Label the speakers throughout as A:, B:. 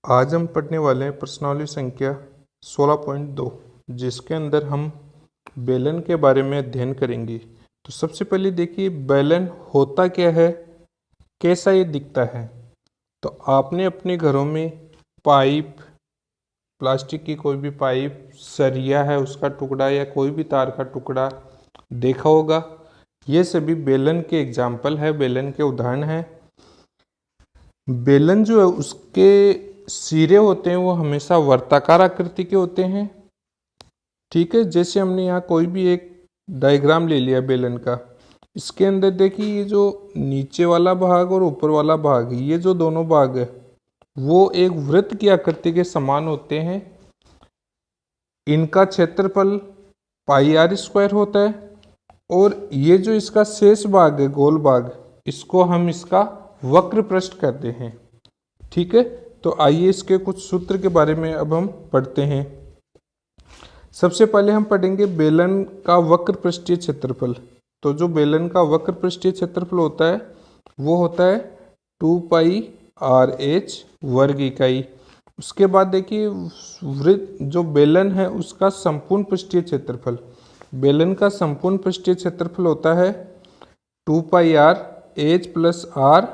A: आज हम पढ़ने वाले हैं प्रश्नावली संख्या 16.2 जिसके अंदर हम बेलन के बारे में अध्ययन करेंगे। तो सबसे पहले देखिए बेलन होता क्या है, कैसा ये दिखता है। तो आपने अपने घरों में पाइप, प्लास्टिक की कोई भी पाइप, सरिया है उसका टुकड़ा या कोई भी तार का टुकड़ा देखा होगा। ये सभी बेलन के एग्जाम्पल है, बेलन के उदाहरण हैं। बेलन जो है उसके सिरे होते हैं वो हमेशा वर्ताकार आकृति के होते हैं। ठीक है, जैसे हमने यहाँ कोई भी एक डायग्राम ले लिया बेलन का। इसके अंदर देखिए ये जो नीचे वाला भाग और ऊपर वाला भाग, ये जो दोनों भाग है वो एक वृत्त की आकृति के समान होते हैं। इनका क्षेत्रफल पाई आर स्क्वायर होता है और ये जो इसका शेष भाग है, गोल भाग, इसको हम इसका वक्र पृष्ठ कहते हैं। ठीक है, तो आइए इसके कुछ सूत्र के बारे में अब हम पढ़ते हैं। सबसे पहले हम पढ़ेंगे बेलन का वक्र पृष्ठीय क्षेत्रफल। तो जो बेलन का वक्र पृष्ठीय क्षेत्रफल होता है वो होता है 2 पाई आर एच वर्ग इकाई। उसके बाद देखिए वृत्त जो बेलन है उसका संपूर्ण पृष्ठीय क्षेत्रफल, बेलन का संपूर्ण पृष्ठीय क्षेत्रफल होता है 2 पाई आर एच प्लस आर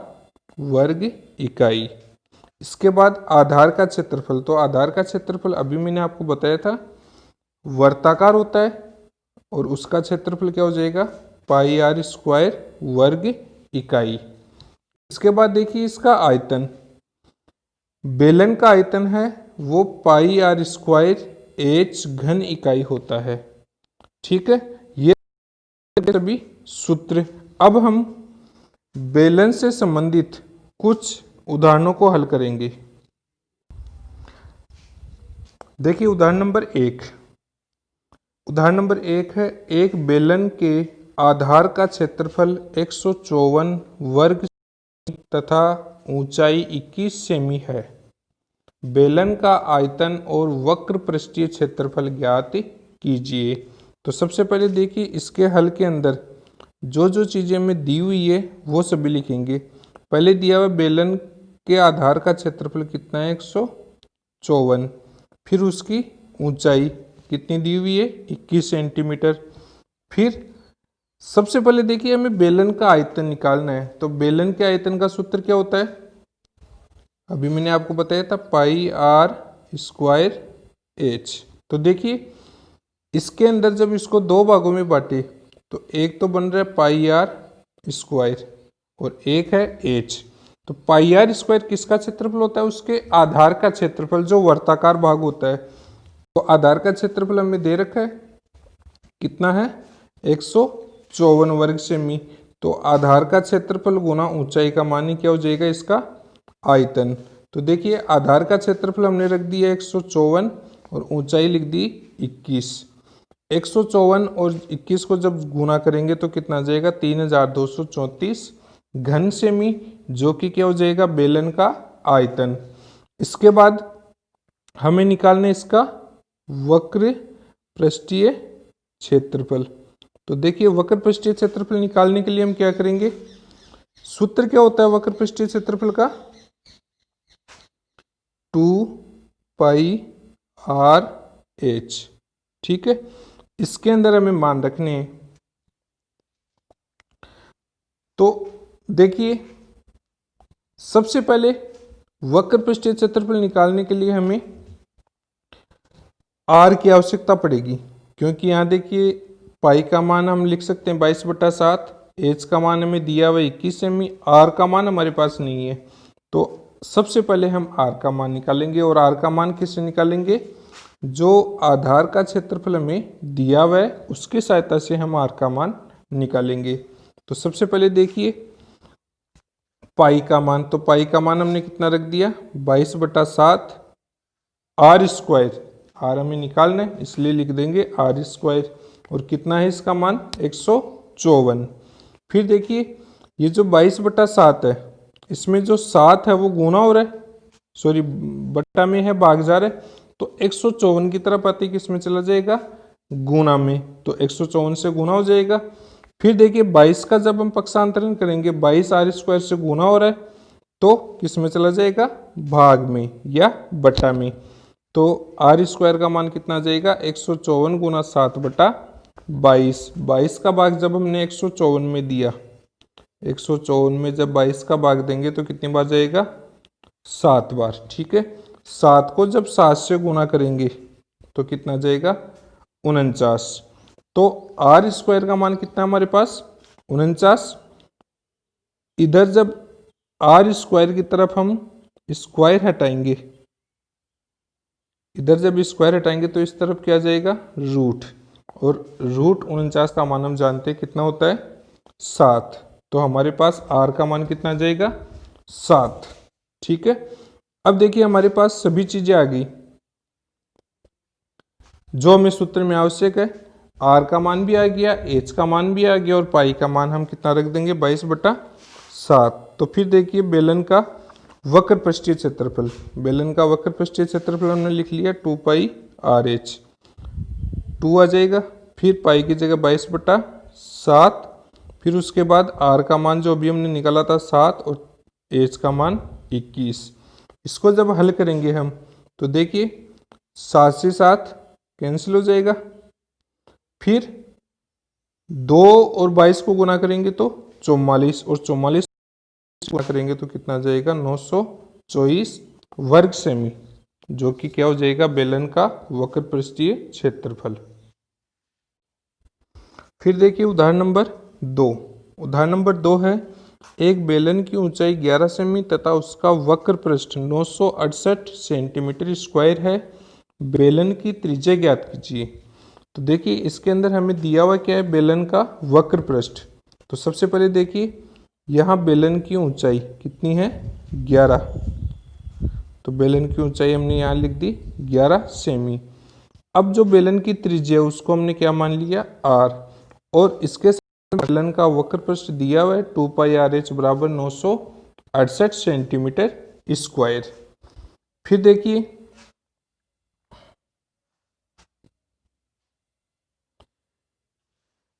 A: वर्ग इकाई। इसके बाद आधार का क्षेत्रफल, तो आधार का क्षेत्रफल अभी मैंने आपको बताया था वर्ताकार होता है और उसका क्षेत्रफल क्या हो जाएगा, पाई आर स्क्वायर वर्ग इकाई। इसके बाद देखिए इसका आयतन, बेलन का आयतन है वो पाई आर स्क्वायर एच घन इकाई होता है। ठीक है, ये सभी सूत्र। अब हम बेलन से संबंधित कुछ उदाहरणों को हल करेंगे। देखिए उदाहरण नंबर 1। उदाहरण नंबर 1 है एक बेलन के आधार का क्षेत्रफल 154 वर्ग तथा ऊंचाई 21 सेमी है। बेलन का आयतन और वक्र पृष्ठीय क्षेत्रफल ज्ञात कीजिए। तो सबसे पहले देखिए इसके हल के अंदर जो जो चीज़ें हमें दी हुई है वो सभी लिखेंगे। पहले दिया हुआ बेलन के आधार का क्षेत्रफल कितना है, 154। फिर उसकी ऊंचाई कितनी दी हुई है, 21 सेंटीमीटर। फिर सबसे पहले देखिए हमें बेलन का आयतन निकालना है। तो बेलन के आयतन का सूत्र क्या होता है, अभी मैंने आपको बताया था पाई आर स्क्वायर एच। तो देखिए इसके अंदर जब इसको दो भागों में बांटे तो एक तो बन रहा है पाई आर स्क्वायर और एक है एच। तो पाई आर स्क्वायर किसका क्षेत्रफल होता है, उसके आधार का क्षेत्रफल जो वर्ताकार भाग होता है। तो आधार का क्षेत्रफल हमें दे रखा है कितना है, 154 वर्ग सेमी। तो आधार का क्षेत्रफल गुना ऊंचाई का मान ही क्या हो जाएगा, इसका आयतन। तो देखिए आधार का क्षेत्रफल हमने रख दिया 154 और ऊंचाई लिख दी 21। 154 और 21 को जब गुना करेंगे तो कितना आ जाएगा, 3234 घन सेमी, जो कि क्या हो जाएगा, बेलन का आयतन। इसके बाद हमें निकालना है इसका वक्र पृष्ठीय क्षेत्रफल। तो देखिए वक्र पृष्ठीय क्षेत्रफल निकालने के लिए हम क्या करेंगे, सूत्र क्या होता है वक्र पृष्ठीय क्षेत्रफल का, 2 पाई आर एच। ठीक है, इसके अंदर हमें मान रखने हैं। तो देखिए सबसे पहले वक्र पृष्ठीय क्षेत्रफल निकालने के लिए हमें आर की आवश्यकता पड़ेगी, क्योंकि यहाँ देखिए पाई का मान हम लिख सकते हैं 22/7, एच का मान हमें दिया हुआ 21 सेमी, आर का मान हमारे पास नहीं है। तो सबसे पहले हम आर का मान निकालेंगे और आर का मान किससे निकालेंगे, जो आधार का क्षेत्रफल हमें दिया हुआ है उसकी सहायता से हम आर का मान निकालेंगे। तो सबसे पहले देखिए पाई का मान, तो पाई का मान हमने कितना रख दिया, 22/7 आर स्क्वायर, आर हमें निकालना है इसलिए लिख देंगे आर स्क्वायर। और कितना है इसका मान, 154। फिर देखिए ये जो 22/7 है इसमें जो 7 है वो गुना हो रहा है, सॉरी बट्टा में है, भाग जा रहा है। तो 154 की तरफ आते किस में चला जाएगा, गुना में। तो 154 से गुना हो जाएगा। फिर देखिए 22 का जब हम पक्षांतरण करेंगे, 22 आर स्क्वायर से गुना हो रहा है तो किस में चला जाएगा, भाग में या बटा में। तो आर स्क्वायर का मान कितना आ जाएगा, 154 गुना 7 बटा 22। 22 का भाग जब हमने 154 में दिया, 154 में जब 22 का भाग देंगे तो कितनी बार जाएगा, 7 बार। ठीक है, 7 को जब 7 से गुना करेंगे तो कितना जाएगा, 49। तो आर स्क्वायर का मान कितना हमारे पास, 49। इधर जब आर स्क्वायर की तरफ हम स्क्वायर हटाएंगे, इधर जब स्क्वायर हटाएंगे तो इस तरफ क्या जाएगा, रूट। और रूट 49 का मान हम जानते हैं कितना होता है, 7। तो हमारे पास आर का मान कितना जाएगा, 7। ठीक है, अब देखिए हमारे पास सभी चीजें आ गई जो हमें सूत्र में आवश्यक है। आर का मान भी आ गया, एच का मान भी आ गया, और पाई का मान हम कितना रख देंगे, 22/7। तो फिर देखिए बेलन का वक्र पृष्ठीय क्षेत्रफल, बेलन का वक्र पृष्ठीय क्षेत्रफल हमने लिख लिया 2πRh, 2 आ जाएगा, फिर पाई की जगह 22/7, फिर उसके बाद आर का मान जो अभी हमने निकाला था 7 और एच का मान 21। इसको जब हल करेंगे हम तो देखिए 7 से 7 कैंसिल हो जाएगा, फिर 2 और 22 को गुना करेंगे तो 44, और 44 गुना करेंगे तो कितना जाएगा, 924 वर्ग सेमी, जो कि क्या हो जाएगा, बेलन का वक्र पृष्ठीय क्षेत्रफल। फिर देखिए उदाहरण नंबर 2। उदाहरण नंबर 2 है, एक बेलन की ऊंचाई 11 सेमी तथा उसका वक्र पृष्ठ 968 सेंटीमीटर स्क्वायर है, बेलन की त्रिज्या ज्ञात कीजिए। तो देखिए इसके अंदर हमें दिया हुआ क्या है, बेलन का वक्र पृष्ठ। तो सबसे पहले देखिए यहाँ बेलन की ऊंचाई कितनी है, 11। तो बेलन की ऊंचाई हमने यहाँ लिख दी 11 सेमी। अब जो बेलन की त्रिज्या है उसको हमने क्या मान लिया, आर, और इसके साथ बेलन का वक्र पृष्ठ दिया हुआ है 2πRh बराबर 968 सेंटीमीटर स्क्वायर। फिर देखिए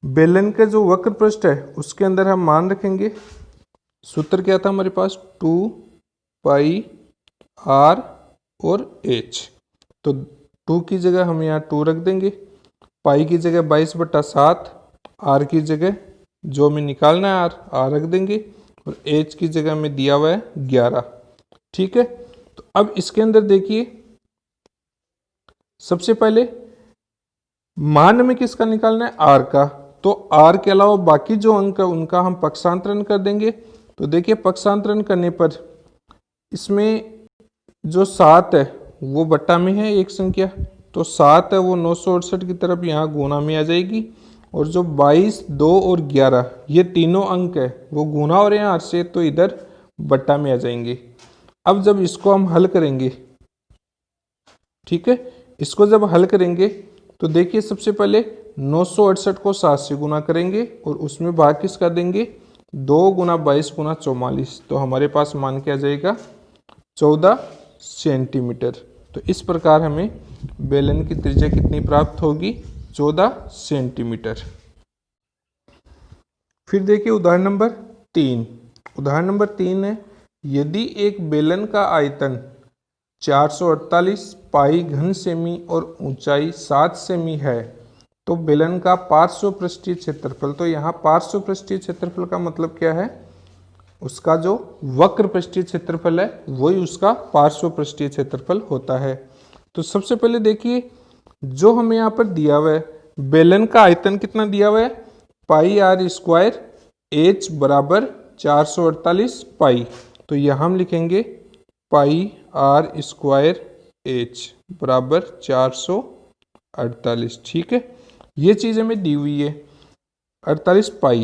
A: बेलन का जो वक्र पृष्ठ है उसके अंदर हम मान रखेंगे, सूत्र क्या था हमारे पास, 2πr और h। तो 2 की जगह हम यहाँ 2 रख देंगे, पाई की जगह 22/7, आर की जगह जो हमें निकालना है आर रख देंगे, और h की जगह में दिया हुआ है 11। ठीक है, तो अब इसके अंदर देखिए सबसे पहले मान में किसका निकालना है, आर का। तो आर के अलावा बाकी जो अंक है उनका हम पक्षांतरण कर देंगे। तो देखिए पक्षांतरण करने पर इसमें जो 7 है वो बट्टा में है एक संख्या, तो 7 है वो 968 की तरफ यहाँ गुना में आ जाएगी, और जो 22, 2 और 11 ये तीनों अंक है वो गुना हो रहे हैं आर से, तो इधर बट्टा में आ जाएंगे। अब जब इसको हम हल करेंगे, ठीक है, इसको जब हल करेंगे तो देखिए सबसे पहले 968 को 7 से गुना करेंगे और उसमें भाग किसका देंगे, 2 गुना 22 गुना 44। तो हमारे पास मान क्या जाएगा, 14 सेंटीमीटर। तो इस प्रकार हमें बेलन की त्रिज्या कितनी प्राप्त होगी, 14 सेंटीमीटर। फिर देखिए उदाहरण नंबर 3। उदाहरण नंबर 3 है, यदि एक बेलन का आयतन 448 पाई घन सेमी और ऊंचाई 7 सेमी है तो बेलन का पार्श्व पृष्ठीय क्षेत्रफल। तो यहाँ पार्श्व पृष्ठीय क्षेत्रफल का मतलब क्या है, उसका जो वक्र पृष्ठीय क्षेत्रफल है वही उसका पार्श्व पृष्ठीय क्षेत्रफल होता है। तो सबसे पहले देखिए जो हमें यहाँ पर दिया हुआ है, बेलन का आयतन कितना दिया हुआ है, पाई आर स्क्वायर, एच बराबर 448 पाई। तो यहाँ हम लिखेंगे पाई आर स्क्वायर एच बराबर 448। ठीक है, ये चीज़ हमें दी हुई है, 48 पाई,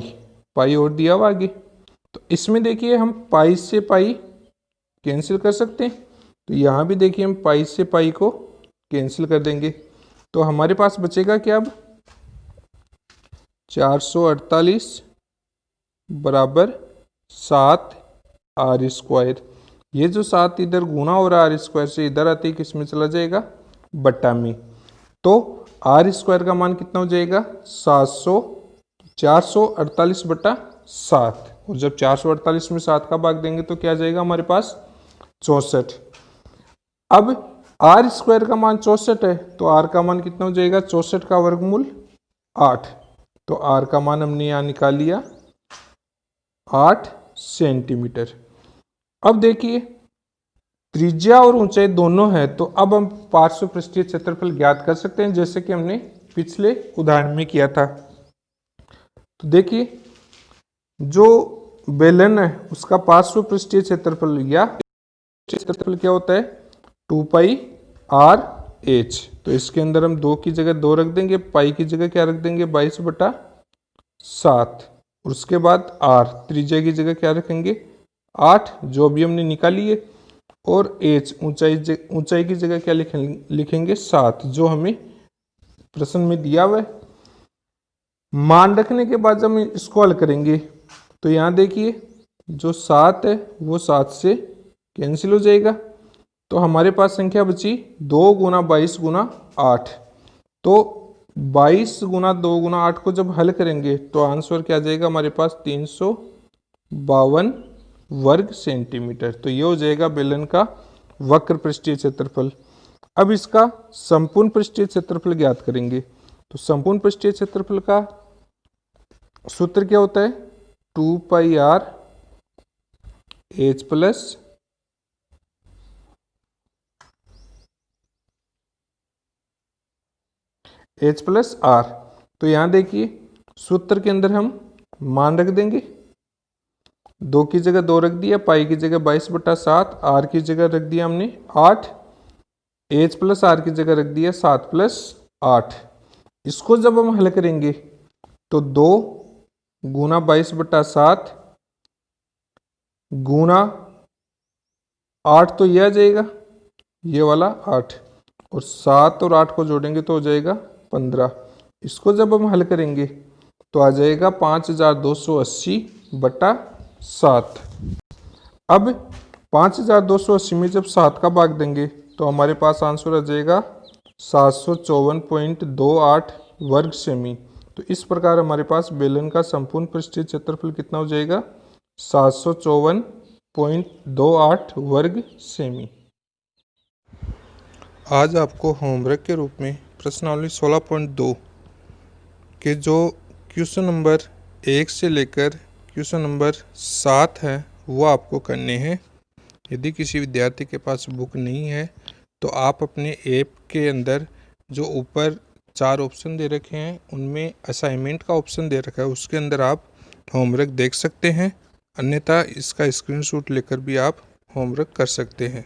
A: पाई और दिया हुआ आगे। तो इसमें देखिए हम पाई से पाई कैंसिल कर सकते हैं, तो यहाँ भी देखिए हम पाई से पाई को कैंसिल कर देंगे। तो हमारे पास बचेगा क्या, अब 448 बराबर 7 आर स्क्वायर। ये जो 7 इधर गुना हो रहा है आर स्क्वायर से, इधर आते ही किस में चला जाएगा, बट्टा में। तो आर स्क्वायर का मान कितना हो जाएगा, 700, 448/7 और जब 448 में 7 का भाग देंगे तो क्या आ जाएगा हमारे पास 64। अब आर स्क्वायर का मान 64 है, तो आर का मान कितना हो जाएगा 64 का वर्गमूल 8। तो आर का मान हमने यहाँ निकाल लिया 8 सेंटीमीटर। अब देखिए त्रिज्या और ऊंचाई दोनों है, तो अब हम पार्श्व पृष्ठीय क्षेत्रफल ज्ञात कर सकते हैं, जैसे कि हमने पिछले उदाहरण में किया था। तो देखिए जो बेलन है उसका पार्श्व पृष्ठीय क्षेत्रफल या क्षेत्रफल क्या होता है 2 पाई आर एच। तो इसके अंदर हम 2 की जगह 2 रख देंगे, पाई की जगह क्या रख देंगे 22/7, और उसके बाद आर त्रिज्या की जगह क्या रखेंगे 8 जो भी हमने निकाली है, और एच ऊंचाई की जगह क्या लिखेंगे 7 जो हमें प्रश्न में दिया हुआ है। मान रखने के बाद जब हम इसको हल करेंगे तो यहाँ देखिए जो 7 है वो 7 से कैंसिल हो जाएगा, तो हमारे पास संख्या बची 2 गुना 22 गुना 8। तो 22 गुना 2 गुना 8 को जब हल करेंगे तो आंसर क्या आ जाएगा हमारे पास 352 वर्ग सेंटीमीटर। तो ये हो जाएगा बेलन का वक्र पृष्ठीय क्षेत्रफल। अब इसका संपूर्ण पृष्ठीय क्षेत्रफल ज्ञात करेंगे। तो संपूर्ण पृष्ठीय क्षेत्रफल का सूत्र क्या होता है 2 पाई आर एच प्लस आर। तो यहां देखिए सूत्र के अंदर हम मान रख देंगे, 2 की जगह 2 रख दिया, पाई की जगह 22/7, आर की जगह रख दिया हमने 8, एच प्लस आर की जगह रख दिया 7 + 8। इसको जब हम हल करेंगे तो 2 गुना 22/7 गुना 8 तो ये आ जाएगा ये वाला 8, और 7 और 8 को जोड़ेंगे तो हो जाएगा 15। इसको जब हम हल करेंगे तो आ जाएगा 5280/7। अब 5280 में जब 7 का भाग देंगे तो हमारे पास आंसर आ जाएगा 754.28 वर्ग सेमी। तो इस प्रकार हमारे पास बेलन का संपूर्ण पृष्ठीय क्षेत्रफल कितना हो जाएगा 754.28 वर्ग सेमी। आज आपको होमवर्क के रूप में प्रश्नावली 16.2 के जो क्वेश्चन नंबर 1 से लेकर क्वेश्चन नंबर 7 है वो आपको करने हैं। यदि किसी विद्यार्थी के पास बुक नहीं है तो आप अपने ऐप के अंदर जो ऊपर 4 ऑप्शन दे रखे हैं उनमें असाइनमेंट का ऑप्शन दे रखा है, उसके अंदर आप होमवर्क देख सकते हैं, अन्यथा इसका स्क्रीनशॉट लेकर भी आप होमवर्क कर सकते हैं।